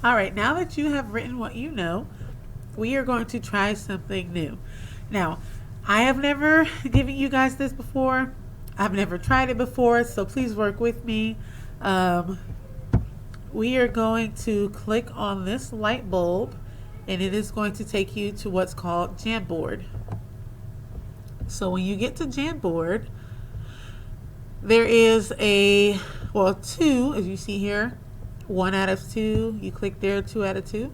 All right, now that you have written what you know, we are going to try something new. Now, I have never given you guys this before. I've never tried it before, so please work with me. Um, we are going to click on this light bulb, and it is going to take you to what's called Jamboard. So when you get to Jamboard, there is two, as you see here, 1 out of 2. You click there, 2 out of 2.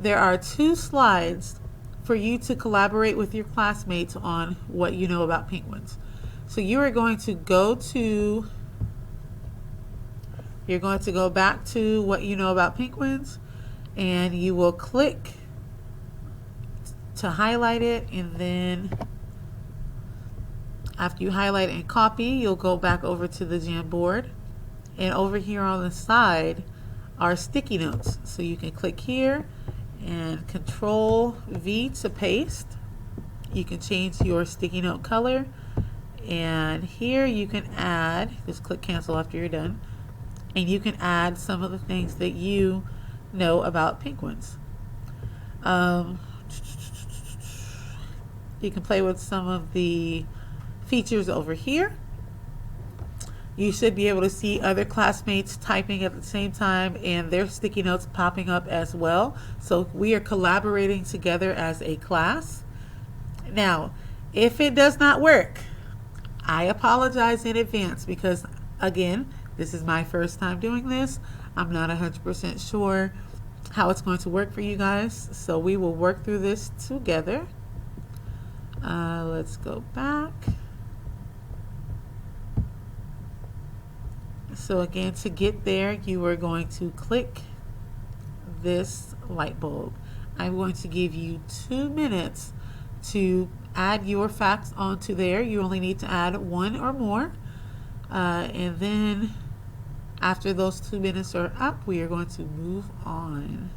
There are 2 slides for you to collaborate with your classmates on what you know about penguins. So you're going to go back to what you know about penguins, and you will click to highlight it, and then after you highlight and copy, you'll go back over to the Jamboard, and over here on the side are sticky notes. So you can click here and Control V to paste. You can change your sticky note color, and here you can add, just click cancel after you're done, and you can add some of the things that you know about penguins. You can play with some of the features over here. You should be able to see other classmates typing at the same time and their sticky notes popping up as well. So we are collaborating together as a class. Now, if it does not work, I apologize in advance because, again, this is my first time doing this. I'm not 100% sure how it's going to work for you guys. So we will work through this together. Let's go back. So again, to get there, you are going to click this light bulb. I'm going to give you 2 minutes to add your facts onto there. You only need to add 1 or more. And then after those 2 minutes are up, we are going to move on.